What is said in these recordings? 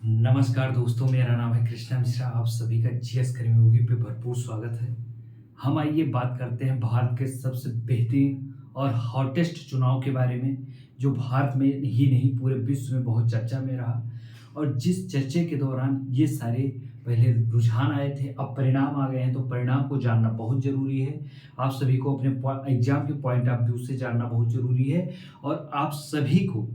नमस्कार दोस्तों, मेरा नाम है कृष्णा मिश्रा। आप सभी का जीएस कर्मयोगी पे भरपूर स्वागत है। हम आइए बात करते हैं भारत के सबसे बेहतरीन और हॉटेस्ट चुनाव के बारे में, जो भारत में ही नहीं पूरे विश्व में बहुत चर्चा में रहा। और जिस चर्चे के दौरान ये सारे पहले रुझान आए थे, अब परिणाम आ गए हैं, तो परिणाम को जानना बहुत ज़रूरी है। आप सभी को अपने एग्जाम के पॉइंट ऑफ व्यू से जानना बहुत ज़रूरी है। और आप सभी को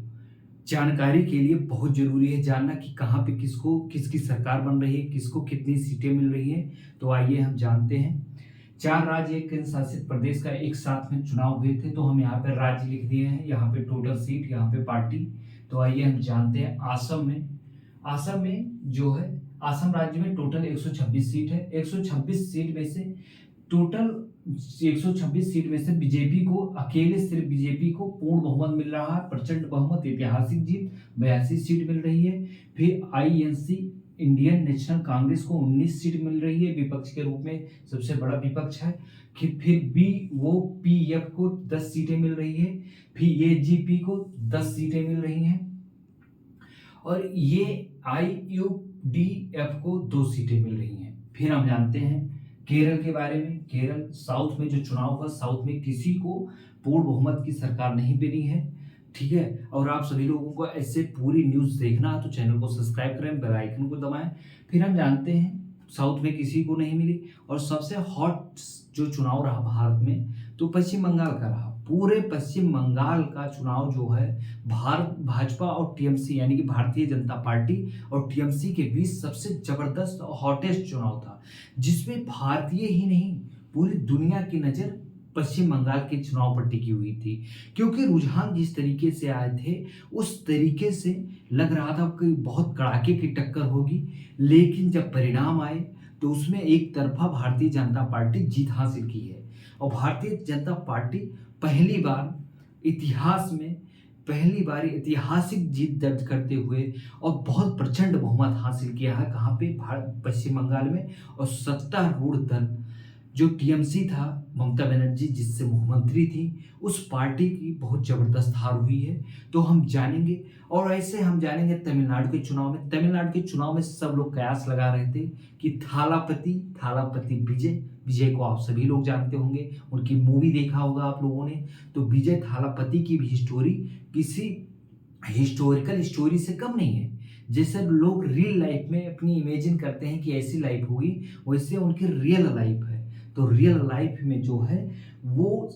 जानकारी के लिए बहुत ज़रूरी है जानना कि कहाँ पे किसको किसकी सरकार बन रही है, किसको कितनी सीटें मिल रही हैं। तो आइए हम जानते हैं। 4 राज्य, एक केंद्र शासित प्रदेश का एक साथ में चुनाव हुए थे, तो हम यहाँ पे राज्य लिख दिए हैं, यहाँ पे टोटल सीट, यहाँ पे पार्टी। तो आइए हम जानते हैं। असम में जो है, असम राज्य में टोटल 126 सीट है। 126 सीट में से टोटल 126 सीट में से बीजेपी को, अकेले सिर्फ बीजेपी को पूर्ण बहुमत मिल रहा है, प्रचंड बहुमत, ऐतिहासिक जीत, 82 सीट मिल रही है। फिर आईएनसी, इंडियन नेशनल कांग्रेस को 19 सीट मिल रही है, विपक्ष के रूप में सबसे बड़ा विपक्ष है। कि फिर बीओपीएफ को 10 सीटें मिल रही है। फिर एजीपी को 10 सीटें मिल रही हैं। और ये आईयूडीएफ को 2 सीटें मिल रही हैं। फिर हम जानते हैं केरल के बारे में। केरल साउथ में जो चुनाव हुआ, साउथ में किसी को पूर्ण बहुमत की सरकार नहीं बनी है। ठीक है। और आप सभी लोगों को ऐसे पूरी न्यूज़ देखना है तो चैनल को सब्सक्राइब करें, बेल आइकन को दबाएं। फिर हम जानते हैं साउथ में किसी को नहीं मिली। और सबसे हॉट जो चुनाव रहा भारत में, तो पश्चिम बंगाल का रहा। पूरे पश्चिम बंगाल का चुनाव जो है, भारत भाजपा और टीएमसी यानी कि भारतीय जनता पार्टी और टीएमसी के बीच सबसे जबरदस्त और हॉटेस्ट चुनाव था, जिसमें भारतीय ही नहीं पूरी दुनिया की नज़र पश्चिम बंगाल के चुनाव पर टिकी हुई थी। क्योंकि रुझान जिस तरीके से आए थे, उस तरीके से लग रहा था कि बहुत कड़ाके की टक्कर होगी। लेकिन जब परिणाम आए तो उसमें एक तरफा भारतीय जनता पार्टी जीत हासिल की है। और भारतीय जनता पार्टी पहली बार इतिहास में ऐतिहासिक जीत दर्ज करते हुए और बहुत प्रचंड बहुमत हासिल किया है। कहाँ पे? पश्चिम बंगाल में। और सत्तारूढ़ दल जो टीएमसी था, ममता बनर्जी जिससे मुख्यमंत्री थी, उस पार्टी की बहुत जबरदस्त हार हुई है। तो हम जानेंगे। और ऐसे हम जानेंगे तमिलनाडु के चुनाव में। तमिलनाडु के चुनाव में सब लोग कयास लगा रहे थे कि थालापति विजय को आप सभी लोग जानते होंगे, उनकी मूवी देखा होगा आप लोगों ने। तो विजय थालापति की भी स्टोरी किसी हिस्टोरिकल स्टोरी से कम नहीं है। जैसे लोग रियल लाइफ में अपनी इमेजिन करते हैं कि ऐसी लाइफ होगी, वैसे उनकी रियल लाइफ है। तो रियल लाइफ में जो है वो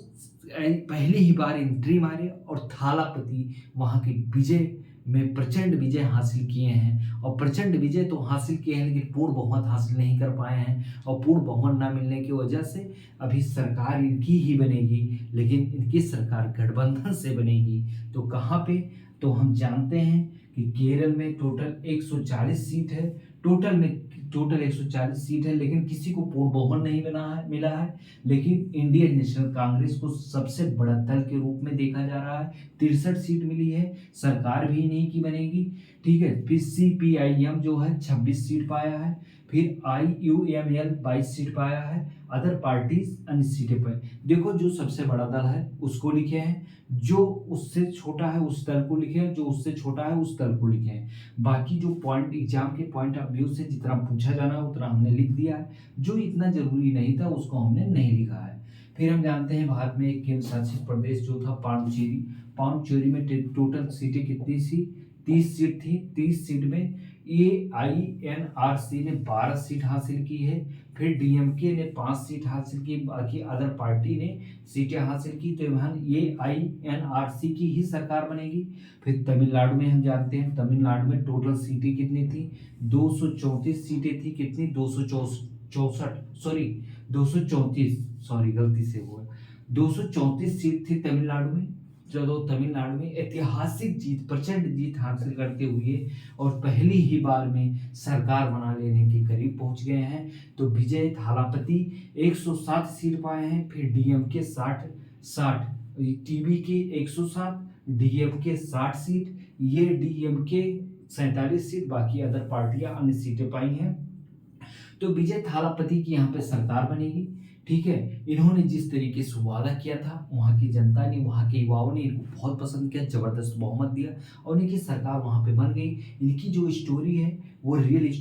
पहली ही बार एंट्री मारे और थालापति वहाँ की विजय में प्रचंड विजय हासिल किए हैं। और प्रचंड विजय तो हासिल किए हैं, लेकिन पूर्ण बहुमत हासिल नहीं कर पाए हैं। और पूर्ण बहुमत ना मिलने की वजह से अभी सरकार इनकी ही बनेगी, लेकिन इनकी सरकार गठबंधन से बनेगी। तो कहाँ पे? तो हम जानते हैं कि केरल में टोटल 140 सीट है। टोटल 140 सीट है, लेकिन किसी को पूर्ण बहुमत नहीं मिला है। लेकिन इंडियन नेशनल कांग्रेस को सबसे बड़ा दल के रूप में देखा जा रहा है। 63 सीट मिली है, सरकार भी इन्हीं की बनेगी। ठीक है। फिर सीपीआईएम जो है 26 सीट पाया है। फिर आईयूएमएल 22 सीट पाया है। अदर पार्टीज अन्य सीटें पर। देखो, जो सबसे बड़ा दल है उसको लिखे हैं, जो उससे छोटा है उस दल को लिखे हैं, जो उससे छोटा है उस दल को लिखे हैं। बाकी जो पॉइंट एग्जाम के पॉइंट ऑफ व्यू से जितना पूछा जाना है उतना हमने लिख दिया है। जो इतना जरूरी नहीं था उसको हमने नहीं लिखा है। फिर हम जानते हैं भारत में एक केंद्र शासित प्रदेश जो था पांडिचेरी में टोटल सीटें कितनी थी? 30 सीट थी। 30 सीट में एआईएनआरसी ने 12 सीट हासिल की है। फिर डीएमके ने 5 सीट हासिल की, बाकी अदर पार्टी ने सीटें हासिल की। तो यहाँ एआईएनआरसी की ही सरकार बनेगी। फिर तमिलनाडु में हम जानते हैं, तमिलनाडु में टोटल सीटें कितनी थी? 234 सीटें थी। कितनी? 234, सॉरी गलती से हुआ। 234 सीट थी तमिलनाडु में। चलो, तमिलनाडु में ऐतिहासिक जीत, प्रचंड जीत हासिल करते हुए और पहली ही बार में सरकार बना लेने के करीब पहुंच गए हैं। तो विजय थालापति 107 सीट पाए हैं। फिर डीएमके 60, टीबी के 107, डीएमके 60 सीट, ये डीएमके 47 सीट, बाकी अदर पार्टियां अन्य सीटें पाई हैं। तो विजय थालापति की यहाँ पे सरकार बनेगी। ठीक है? इन्होंने जिस तरीके से वादा किया था, वहाँ की जनता ने, वहाँ के युवाओं ने इनको बहुत पसंद किया, ज़बरदस्त बहुमत दिया और इनकी सरकार वहाँ पे बन गई। इनकी जो स्टोरी है, वो रियल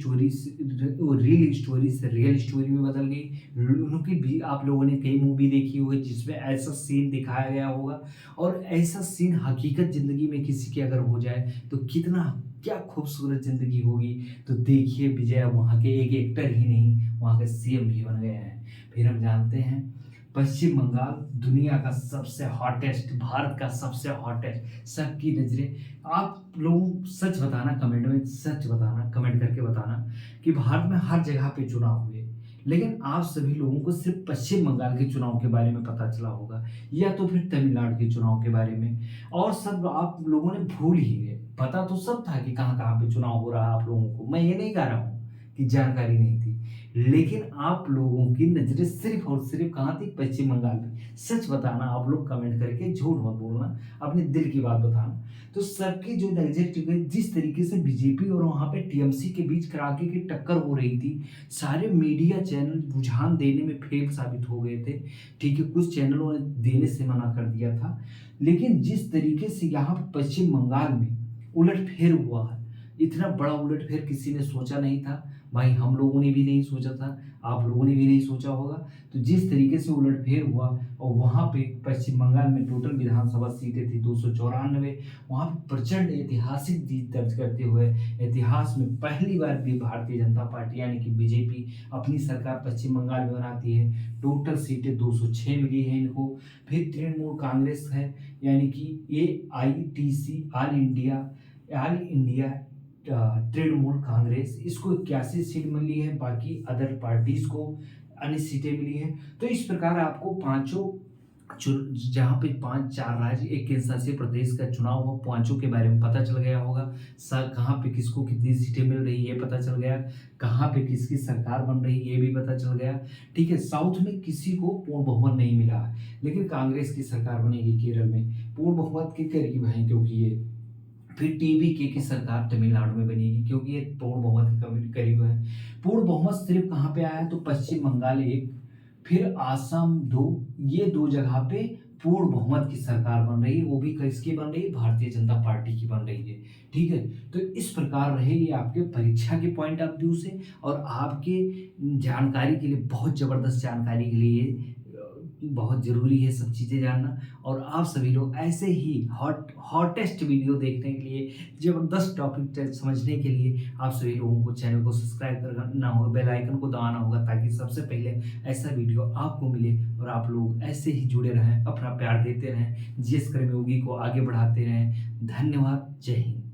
स्टोरी में बदल गई। उनकी भी आप लोगों ने कई मूवी देखी होगी जिसमें ऐसा सीन दिखाया गया होगा और ऐसा सीन हकीकत ज़िंदगी में किसी की अगर हो जाए, तो कितना क्या खूबसूरत ज़िंदगी होगी। तो देखिए विजय अब वहाँ के एक एक्टर ही नहीं, वहाँ के सीएम भी बन गए हैं। फिर हम जानते हैं पश्चिम बंगाल दुनिया का सबसे हॉटेस्ट, भारत का सबसे हॉटेस्ट, सबकी नज़रें, आप लोग सच बताना कमेंट में, सच बताना कमेंट करके बताना कि भारत में हर जगह पे चुनाव हुए, लेकिन आप सभी लोगों को सिर्फ पश्चिम बंगाल के चुनाव के बारे में पता चला होगा या तो फिर तमिलनाडु के चुनाव के बारे में, और सब आप लोगों ने भूल ही गए। पता तो सब था कि कहाँ कहाँ पे चुनाव हो रहा है आप लोगों को, मैं ये नहीं कह रहा हूँ कि जानकारी नहीं थी, लेकिन आप लोगों की नज़रें सिर्फ़ और सिर्फ़ कहाँ थी? पश्चिम बंगाल में। सच बताना आप लोग कमेंट करके, झूठ मत बोलना, अपने दिल की बात बताना। तो सबकी जो नज़र टिके जिस तरीके से बीजेपी और वहाँ पे टीएमसी के बीच कड़ाके की टक्कर हो रही थी, सारे मीडिया चैनल रुझान देने में फेल साबित हो गए थे। ठीक है, कुछ चैनलों ने देने से मना कर दिया था। लेकिन जिस तरीके से यहाँ पे पश्चिम बंगाल में उलट-फेर हुआ है, इतना बड़ा उलट-फेर किसी ने सोचा नहीं था। भाई हम लोगों ने भी नहीं सोचा था, आप लोगों ने भी नहीं सोचा होगा। तो जिस तरीके से उलट-फेर हुआ और वहाँ पे पश्चिम बंगाल में टोटल विधानसभा सीटें थी 294, वहाँ पे प्रचंड ऐतिहासिक जीत दर्ज करते हुए इतिहास में पहली बार भी भारतीय जनता पार्टी यानी कि बीजेपी अपनी सरकार पश्चिम बंगाल में बनाती है। टोटल सीटें 206 मिली हैं इनको। फिर तृणमूल कांग्रेस है यानी कि AITC, all India Trinamool Congress, इसको 81 सीट मिली है, बाकी अदर पार्टीज़ को अन्य सीटें मिली हैं। तो इस प्रकार आपको पाँचों चु जहाँ पे 5-4 राज्य, एक केंद्र शासित प्रदेश का चुनाव हो, पाँचों के बारे में पता चल गया होगा। कहाँ पे किसको कितनी सीटें मिल रही है, ये पता चल गया। कहाँ पे किसकी सरकार बन रही है, ये भी पता चल गया। ठीक है, साउथ में किसी को पूर्ण बहुमत नहीं मिला है, लेकिन कांग्रेस की सरकार बनेगी केरल में। पूर्ण बहुमत के करीब हैं क्योंकि ये। फिर टीवीके की सरकार तमिलनाडु में बनेगी क्योंकि ये पूर्ण बहुमत के करीब है। पूर्ण बहुमत सिर्फ कहाँ पे आया है तो पश्चिम बंगाल 1, फिर आसाम 2, ये 2 जगह पे पूर्ण बहुमत की सरकार बन रही है, वो भी किसकी बन रही है? भारतीय जनता पार्टी की बन रही है। ठीक है? तो इस प्रकार रहेगी आपके परीक्षा के पॉइंट ऑफ व्यू से और आपके जानकारी के लिए, बहुत ज़बरदस्त जानकारी के लिए बहुत ज़रूरी है सब चीज़ें जानना। और आप सभी लोग ऐसे ही हॉटेस्ट वीडियो देखने के लिए, ज़बरदस्त टॉपिक समझने के लिए आप सभी लोगों को चैनल को सब्सक्राइब करना होगा, बेल आइकन को दबाना होगा ताकि सबसे पहले ऐसा वीडियो आपको मिले और आप लोग ऐसे ही जुड़े रहें, अपना प्यार देते रहें, जीएस कर्मयोगी को आगे बढ़ाते रहें। धन्यवाद। जय हिंद।